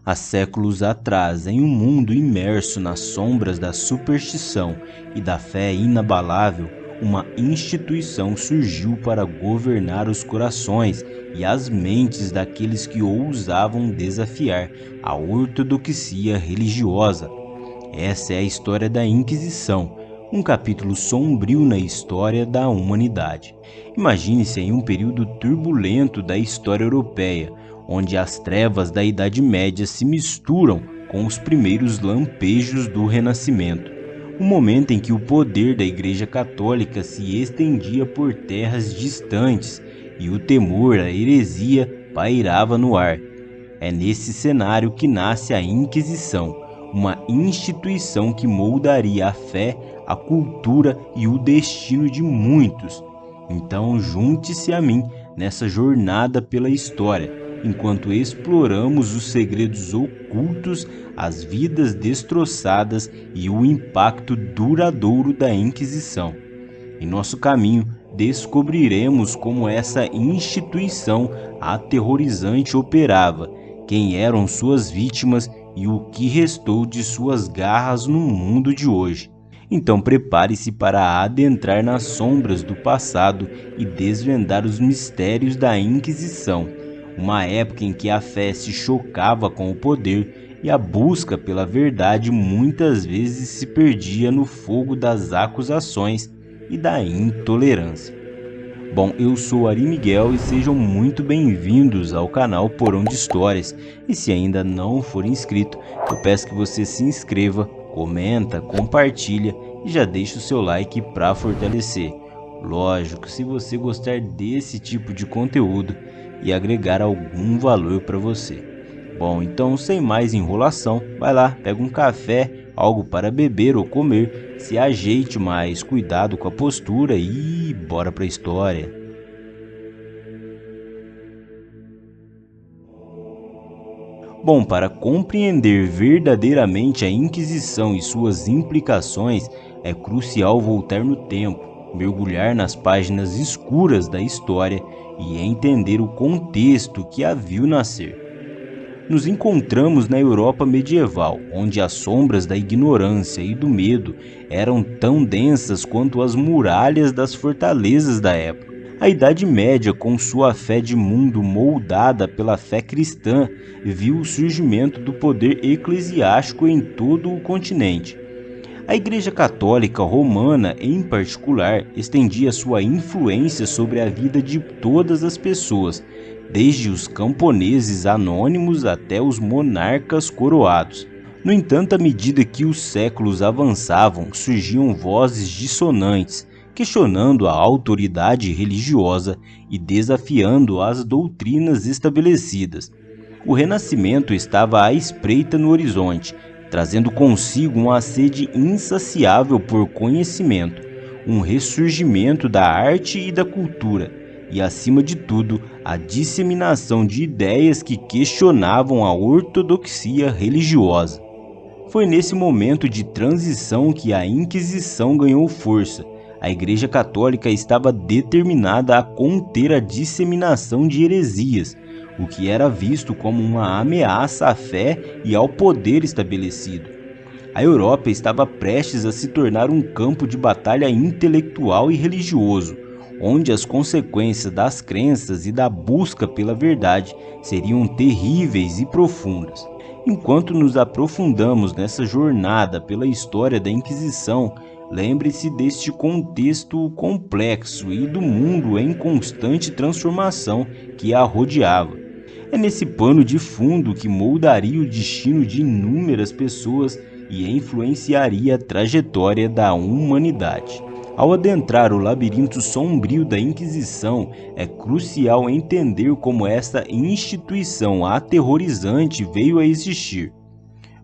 Há séculos atrás, em um mundo imerso nas sombras da superstição e da fé inabalável, uma instituição surgiu para governar os corações e as mentes daqueles que ousavam desafiar a ortodoxia religiosa. Essa é a história da Inquisição, um capítulo sombrio na história da humanidade. Imagine-se em um período turbulento da história europeia, onde as trevas da Idade Média se misturam com os primeiros lampejos do Renascimento. Um momento em que o poder da Igreja Católica se estendia por terras distantes e o temor à heresia pairava no ar. É nesse cenário que nasce a Inquisição, uma instituição que moldaria a fé, a cultura e o destino de muitos. Então, junte-se a mim nessa jornada pela história, enquanto exploramos os segredos ocultos, as vidas destroçadas e o impacto duradouro da Inquisição. Em nosso caminho, descobriremos como essa instituição aterrorizante operava, quem eram suas vítimas e o que restou de suas garras no mundo de hoje. Então prepare-se para adentrar nas sombras do passado e desvendar os mistérios da Inquisição, uma época em que a fé se chocava com o poder e a busca pela verdade muitas vezes se perdia no fogo das acusações e da intolerância. Bom, eu sou Ari Miguel e sejam muito bem-vindos ao canal Porão de Histórias. E se ainda não for inscrito, eu peço que você se inscreva, comenta, compartilha e já deixa o seu like para fortalecer. Lógico, se você gostar desse tipo de conteúdo e agregar algum valor para você. Bom, então sem mais enrolação, vai lá, pega um café, algo para beber ou comer, se ajeite, mas cuidado com a postura e bora para a história. Bom, para compreender verdadeiramente a Inquisição e suas implicações, é crucial voltar no tempo, mergulhar nas páginas escuras da história e entender o contexto que a viu nascer. Nos encontramos na Europa medieval, onde as sombras da ignorância e do medo eram tão densas quanto as muralhas das fortalezas da época. A Idade Média, com sua fé de mundo moldada pela fé cristã, viu o surgimento do poder eclesiástico em todo o continente. A Igreja Católica Romana, em particular, estendia sua influência sobre a vida de todas as pessoas, desde os camponeses anônimos até os monarcas coroados. No entanto, à medida que os séculos avançavam, surgiam vozes dissonantes, questionando a autoridade religiosa e desafiando as doutrinas estabelecidas. O Renascimento estava à espreita no horizonte, trazendo consigo uma sede insaciável por conhecimento, um ressurgimento da arte e da cultura, e, acima de tudo, a disseminação de ideias que questionavam a ortodoxia religiosa. Foi nesse momento de transição que a Inquisição ganhou força. A Igreja Católica estava determinada a conter a disseminação de heresias, o que era visto como uma ameaça à fé e ao poder estabelecido. A Europa estava prestes a se tornar um campo de batalha intelectual e religioso, onde as consequências das crenças e da busca pela verdade seriam terríveis e profundas. Enquanto nos aprofundamos nessa jornada pela história da Inquisição, lembre-se deste contexto complexo e do mundo em constante transformação que a rodeava. É nesse pano de fundo que moldaria o destino de inúmeras pessoas e influenciaria a trajetória da humanidade. Ao adentrar o labirinto sombrio da Inquisição, é crucial entender como esta instituição aterrorizante veio a existir.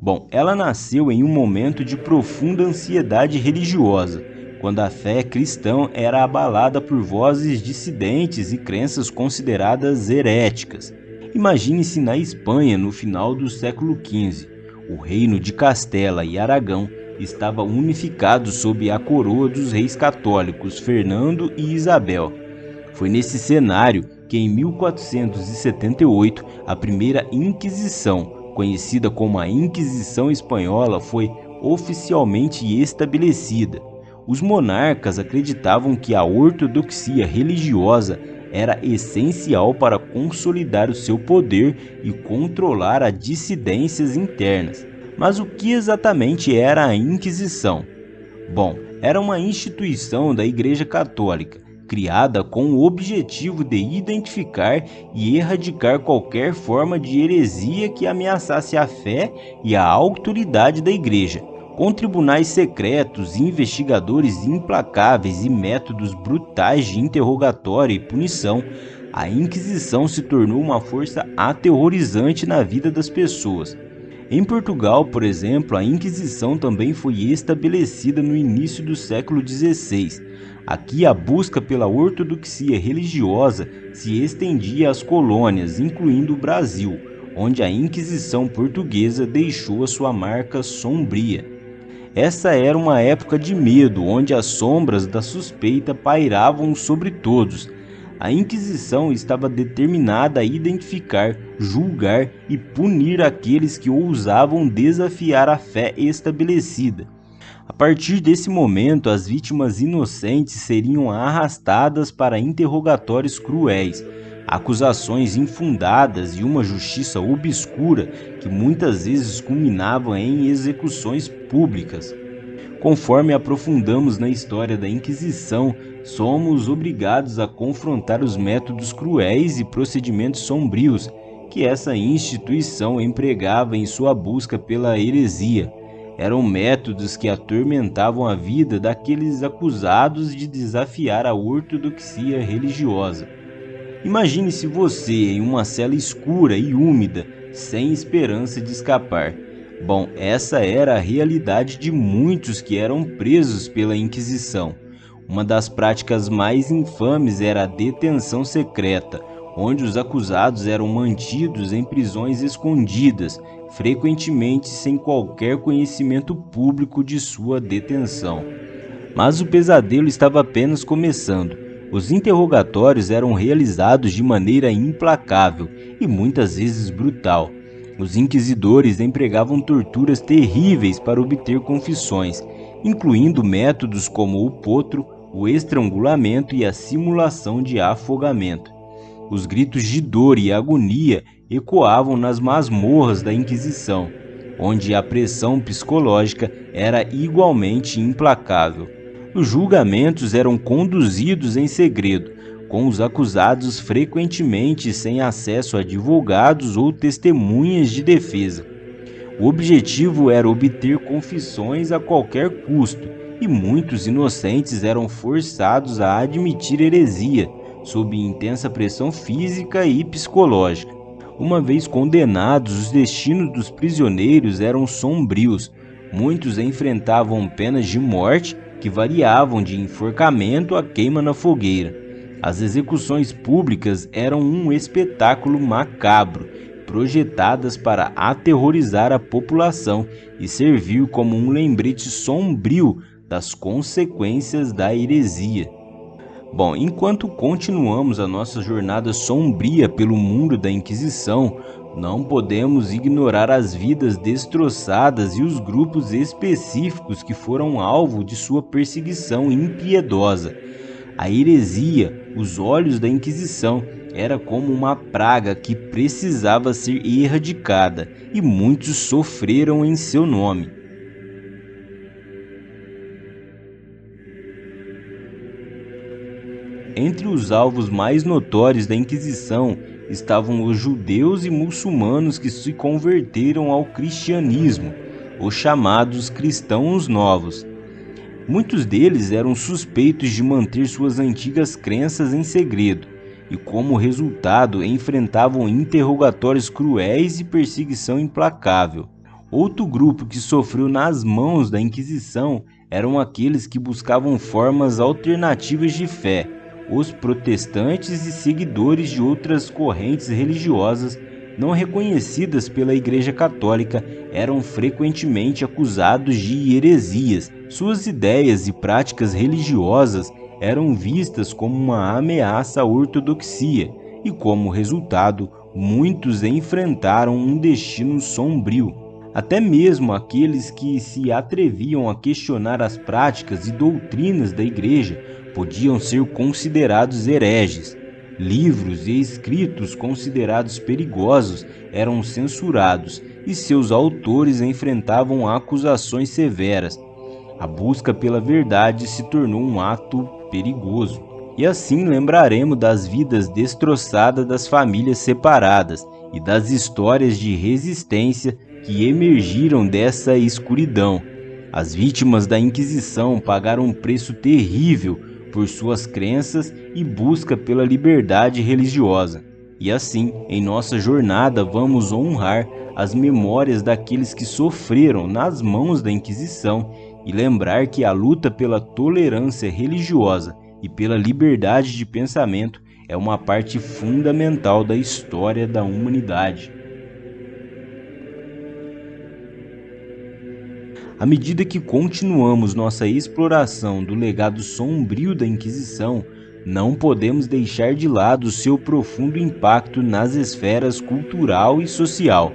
Bom, ela nasceu em um momento de profunda ansiedade religiosa, quando a fé cristã era abalada por vozes dissidentes e crenças consideradas heréticas. Imagine-se na Espanha no final do século XV. O reino de Castela e Aragão estava unificado sob a coroa dos reis católicos Fernando e Isabel. Foi nesse cenário que em 1478 a primeira Inquisição, conhecida como a Inquisição Espanhola, foi oficialmente estabelecida. Os monarcas acreditavam que a ortodoxia religiosa era essencial para consolidar o seu poder e controlar as dissidências internas. Mas o que exatamente era a Inquisição? Bom, era uma instituição da Igreja Católica, criada com o objetivo de identificar e erradicar qualquer forma de heresia que ameaçasse a fé e a autoridade da Igreja. Com tribunais secretos, investigadores implacáveis e métodos brutais de interrogatório e punição, a Inquisição se tornou uma força aterrorizante na vida das pessoas. Em Portugal, por exemplo, a Inquisição também foi estabelecida no início do século XVI. Aqui, a busca pela ortodoxia religiosa se estendia às colônias, incluindo o Brasil, onde a Inquisição portuguesa deixou a sua marca sombria. Essa era uma época de medo, onde as sombras da suspeita pairavam sobre todos. A Inquisição estava determinada a identificar, julgar e punir aqueles que ousavam desafiar a fé estabelecida. A partir desse momento, as vítimas inocentes seriam arrastadas para interrogatórios cruéis, acusações infundadas e uma justiça obscura que muitas vezes culminavam em execuções públicas. Conforme aprofundamos na história da Inquisição, somos obrigados a confrontar os métodos cruéis e procedimentos sombrios que essa instituição empregava em sua busca pela heresia. Eram métodos que atormentavam a vida daqueles acusados de desafiar a ortodoxia religiosa. Imagine-se você em uma cela escura e úmida, sem esperança de escapar. Bom, essa era a realidade de muitos que eram presos pela Inquisição. Uma das práticas mais infames era a detenção secreta, onde os acusados eram mantidos em prisões escondidas, frequentemente sem qualquer conhecimento público de sua detenção. Mas o pesadelo estava apenas começando. Os interrogatórios eram realizados de maneira implacável e muitas vezes brutal. Os inquisidores empregavam torturas terríveis para obter confissões, incluindo métodos como o potro, o estrangulamento e a simulação de afogamento. Os gritos de dor e agonia ecoavam nas masmorras da Inquisição, onde a pressão psicológica era igualmente implacável. Os julgamentos eram conduzidos em segredo, com os acusados frequentemente sem acesso a advogados ou testemunhas de defesa. O objetivo era obter confissões a qualquer custo, e muitos inocentes eram forçados a admitir heresia, sob intensa pressão física e psicológica. Uma vez condenados, os destinos dos prisioneiros eram sombrios. Muitos enfrentavam penas de morte, que variavam de enforcamento a queima na fogueira. As execuções públicas eram um espetáculo macabro, projetadas para aterrorizar a população e servir como um lembrete sombrio das consequências da heresia. Bom, enquanto continuamos a nossa jornada sombria pelo mundo da Inquisição, não podemos ignorar as vidas destroçadas e os grupos específicos que foram alvo de sua perseguição impiedosa. A heresia, os olhos da Inquisição, era como uma praga que precisava ser erradicada, e muitos sofreram em seu nome. Entre os alvos mais notórios da Inquisição estavam os judeus e muçulmanos que se converteram ao cristianismo, os chamados cristãos novos. Muitos deles eram suspeitos de manter suas antigas crenças em segredo e, como resultado, enfrentavam interrogatórios cruéis e perseguição implacável. Outro grupo que sofreu nas mãos da Inquisição eram aqueles que buscavam formas alternativas de fé. Os protestantes e seguidores de outras correntes religiosas não reconhecidas pela Igreja Católica eram frequentemente acusados de heresias. Suas ideias e práticas religiosas eram vistas como uma ameaça à ortodoxia e, como resultado, muitos enfrentaram um destino sombrio. Até mesmo aqueles que se atreviam a questionar as práticas e doutrinas da igreja podiam ser considerados hereges. Livros e escritos considerados perigosos eram censurados e seus autores enfrentavam acusações severas. A busca pela verdade se tornou um ato perigoso. E assim lembraremos das vidas destroçadas das famílias separadas e das histórias de resistência que emergiram dessa escuridão. As vítimas da Inquisição pagaram um preço terrível por suas crenças e busca pela liberdade religiosa. E assim, em nossa jornada, vamos honrar as memórias daqueles que sofreram nas mãos da Inquisição e lembrar que a luta pela tolerância religiosa e pela liberdade de pensamento é uma parte fundamental da história da humanidade. À medida que continuamos nossa exploração do legado sombrio da Inquisição, não podemos deixar de lado seu profundo impacto nas esferas cultural e social.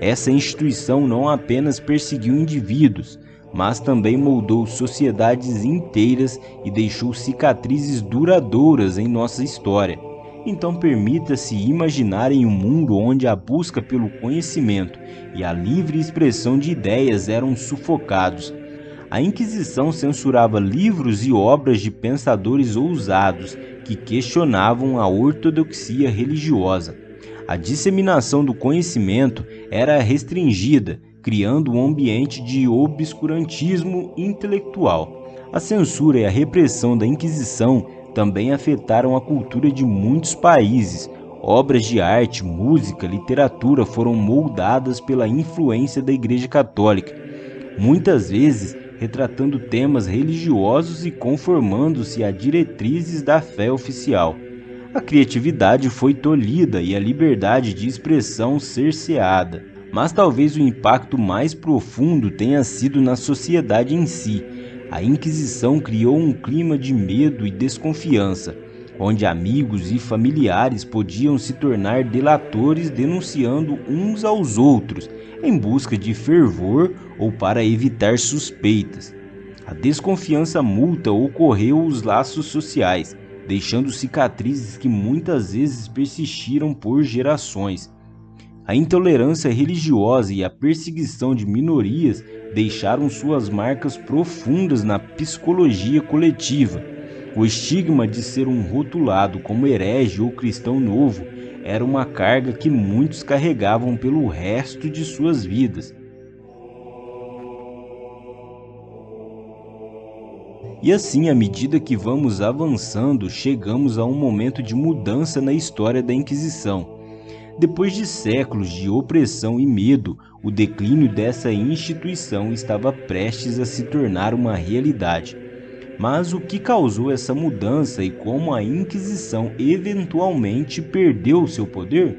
Essa instituição não apenas perseguiu indivíduos, mas também moldou sociedades inteiras e deixou cicatrizes duradouras em nossa história. Então permita-se imaginar em um mundo onde a busca pelo conhecimento e a livre expressão de ideias eram sufocados. A Inquisição censurava livros e obras de pensadores ousados que questionavam a ortodoxia religiosa. A disseminação do conhecimento era restringida, criando um ambiente de obscurantismo intelectual. A censura e a repressão da Inquisição também afetaram a cultura de muitos países. Obras de arte, música, literatura foram moldadas pela influência da Igreja Católica, muitas vezes retratando temas religiosos e conformando-se a diretrizes da fé oficial. A criatividade foi tolhida e a liberdade de expressão cerceada. Mas talvez o impacto mais profundo tenha sido na sociedade em si. A Inquisição criou um clima de medo e desconfiança, onde amigos e familiares podiam se tornar delatores denunciando uns aos outros, em busca de fervor ou para evitar suspeitas. A desconfiança mútua ocorreu os laços sociais, deixando cicatrizes que muitas vezes persistiram por gerações. A intolerância religiosa e a perseguição de minorias deixaram suas marcas profundas na psicologia coletiva. O estigma de ser um rotulado como herege ou cristão novo era uma carga que muitos carregavam pelo resto de suas vidas. E assim, à medida que vamos avançando, chegamos a um momento de mudança na história da Inquisição. Depois de séculos de opressão e medo, o declínio dessa instituição estava prestes a se tornar uma realidade. Mas o que causou essa mudança e como a Inquisição eventualmente perdeu seu poder?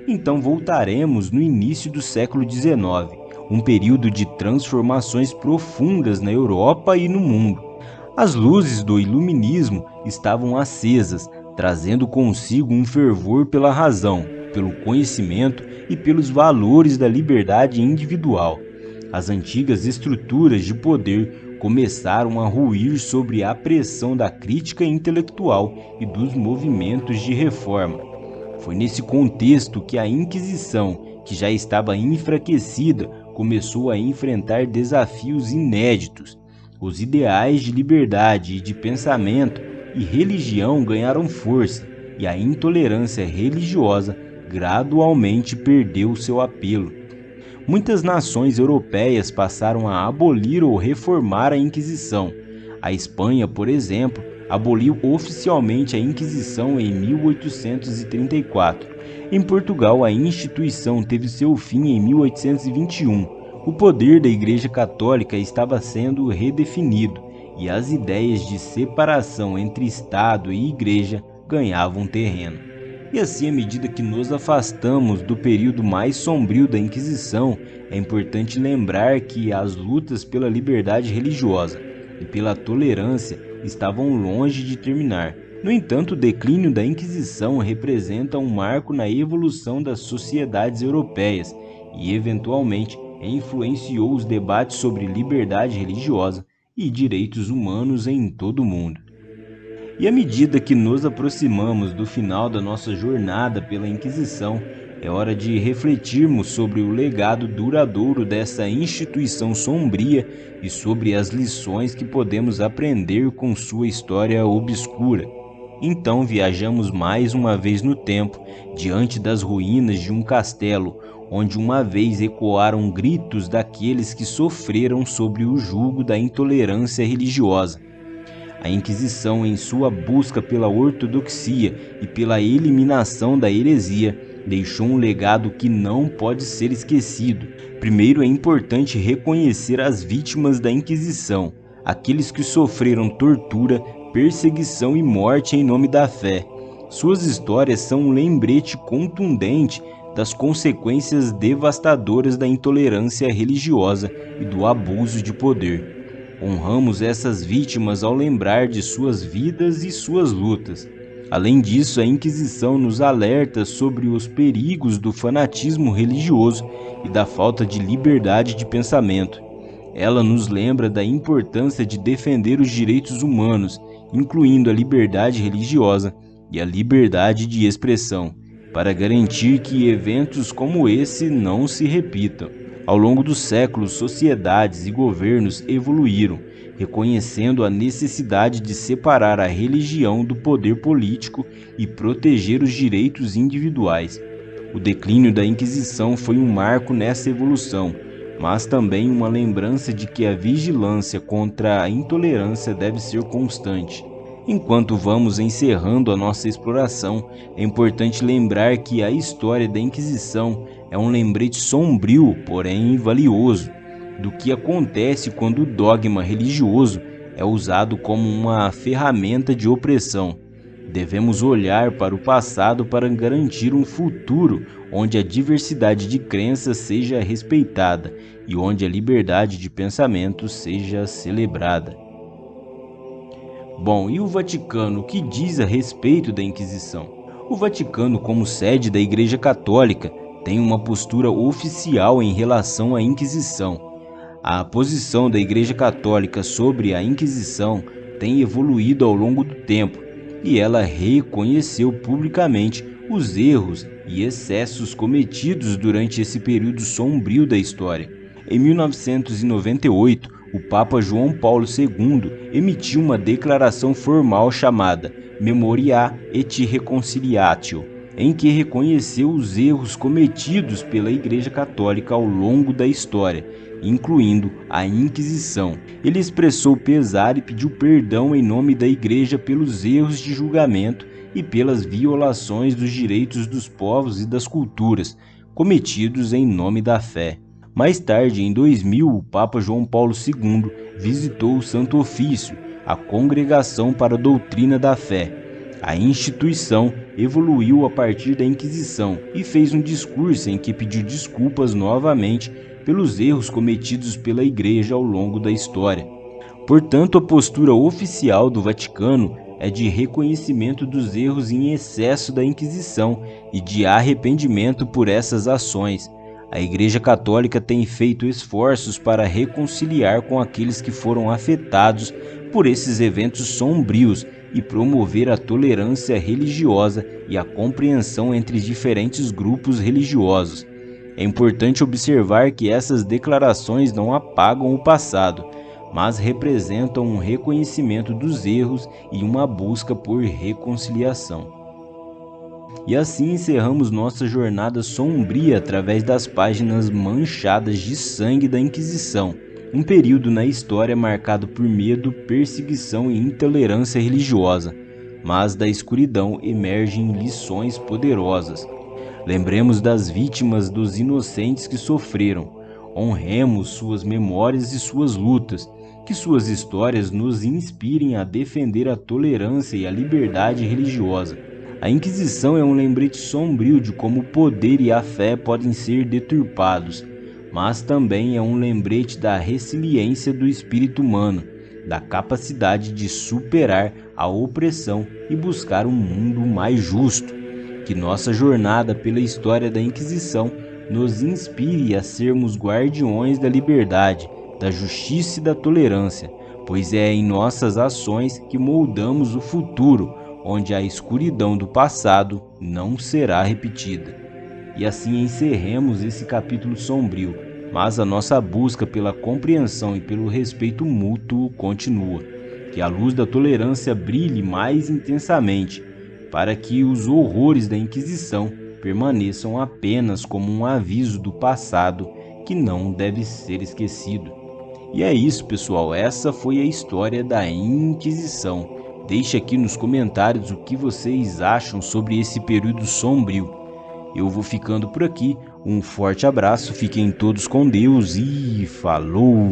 Então voltaremos no início do século XIX, um período de transformações profundas na Europa e no mundo. As luzes do Iluminismo estavam acesas, trazendo consigo um fervor pela razão, pelo conhecimento e pelos valores da liberdade individual. As antigas estruturas de poder começaram a ruir sob a pressão da crítica intelectual e dos movimentos de reforma. Foi nesse contexto que a Inquisição, que já estava enfraquecida, começou a enfrentar desafios inéditos. Os ideais de liberdade e de pensamento e religião ganharam força, e a intolerância religiosa gradualmente perdeu seu apelo. Muitas nações europeias passaram a abolir ou reformar a Inquisição. A Espanha, por exemplo, aboliu oficialmente a Inquisição em 1834. Em Portugal, a instituição teve seu fim em 1821. O poder da Igreja Católica estava sendo redefinido e as ideias de separação entre Estado e Igreja ganhavam terreno. E assim, à medida que nos afastamos do período mais sombrio da Inquisição, é importante lembrar que as lutas pela liberdade religiosa e pela tolerância estavam longe de terminar. No entanto, o declínio da Inquisição representa um marco na evolução das sociedades europeias e, eventualmente, influenciou os debates sobre liberdade religiosa e direitos humanos em todo o mundo. E à medida que nos aproximamos do final da nossa jornada pela Inquisição, é hora de refletirmos sobre o legado duradouro dessa instituição sombria e sobre as lições que podemos aprender com sua história obscura. Então viajamos mais uma vez no tempo, diante das ruínas de um castelo, onde uma vez ecoaram gritos daqueles que sofreram sob o jugo da intolerância religiosa. A Inquisição, em sua busca pela ortodoxia e pela eliminação da heresia, deixou um legado que não pode ser esquecido. Primeiro, é importante reconhecer as vítimas da Inquisição, aqueles que sofreram tortura, perseguição e morte em nome da fé. Suas histórias são um lembrete contundente das consequências devastadoras da intolerância religiosa e do abuso de poder. Honramos essas vítimas ao lembrar de suas vidas e suas lutas. Além disso, a Inquisição nos alerta sobre os perigos do fanatismo religioso e da falta de liberdade de pensamento. Ela nos lembra da importância de defender os direitos humanos, incluindo a liberdade religiosa e a liberdade de expressão, para garantir que eventos como esse não se repitam. Ao longo dos séculos, sociedades e governos evoluíram, reconhecendo a necessidade de separar a religião do poder político e proteger os direitos individuais. O declínio da Inquisição foi um marco nessa evolução, mas também uma lembrança de que a vigilância contra a intolerância deve ser constante. Enquanto vamos encerrando a nossa exploração, é importante lembrar que a história da Inquisição é um lembrete sombrio, porém valioso, do que acontece quando o dogma religioso é usado como uma ferramenta de opressão. Devemos olhar para o passado para garantir um futuro onde a diversidade de crenças seja respeitada e onde a liberdade de pensamento seja celebrada. Bom, e o Vaticano, o que diz a respeito da Inquisição? O Vaticano, como sede da Igreja Católica, tem uma postura oficial em relação à Inquisição. A posição da Igreja Católica sobre a Inquisição tem evoluído ao longo do tempo, e ela reconheceu publicamente os erros e excessos cometidos durante esse período sombrio da história. Em 1998, o Papa João Paulo II emitiu uma declaração formal chamada Memoria et Reconciliatio, em que reconheceu os erros cometidos pela Igreja Católica ao longo da história, incluindo a Inquisição. Ele expressou pesar e pediu perdão em nome da Igreja pelos erros de julgamento e pelas violações dos direitos dos povos e das culturas cometidos em nome da fé. Mais tarde, em 2000, o Papa João Paulo II visitou o Santo Ofício, a Congregação para a Doutrina da Fé. A instituição evoluiu a partir da Inquisição e fez um discurso em que pediu desculpas novamente pelos erros cometidos pela Igreja ao longo da história. Portanto, a postura oficial do Vaticano é de reconhecimento dos erros em excesso da Inquisição e de arrependimento por essas ações. A Igreja Católica tem feito esforços para reconciliar com aqueles que foram afetados por esses eventos sombrios e promover a tolerância religiosa e a compreensão entre diferentes grupos religiosos. É importante observar que essas declarações não apagam o passado, mas representam um reconhecimento dos erros e uma busca por reconciliação. E assim encerramos nossa jornada sombria através das páginas manchadas de sangue da Inquisição, um período na história marcado por medo, perseguição e intolerância religiosa, mas da escuridão emergem lições poderosas. Lembremos das vítimas, dos inocentes que sofreram, honremos suas memórias e suas lutas, que suas histórias nos inspirem a defender a tolerância e a liberdade religiosa. A Inquisição é um lembrete sombrio de como o poder e a fé podem ser deturpados, mas também é um lembrete da resiliência do espírito humano, da capacidade de superar a opressão e buscar um mundo mais justo. Que nossa jornada pela história da Inquisição nos inspire a sermos guardiões da liberdade, da justiça e da tolerância, pois é em nossas ações que moldamos o futuro, onde a escuridão do passado não será repetida. E assim encerremos esse capítulo sombrio, mas a nossa busca pela compreensão e pelo respeito mútuo continua. Que a luz da tolerância brilhe mais intensamente, para que os horrores da Inquisição permaneçam apenas como um aviso do passado que não deve ser esquecido. E é isso, pessoal, essa foi a história da Inquisição. Deixe aqui nos comentários o que vocês acham sobre esse período sombrio. Eu vou ficando por aqui, um forte abraço, fiquem todos com Deus e falou!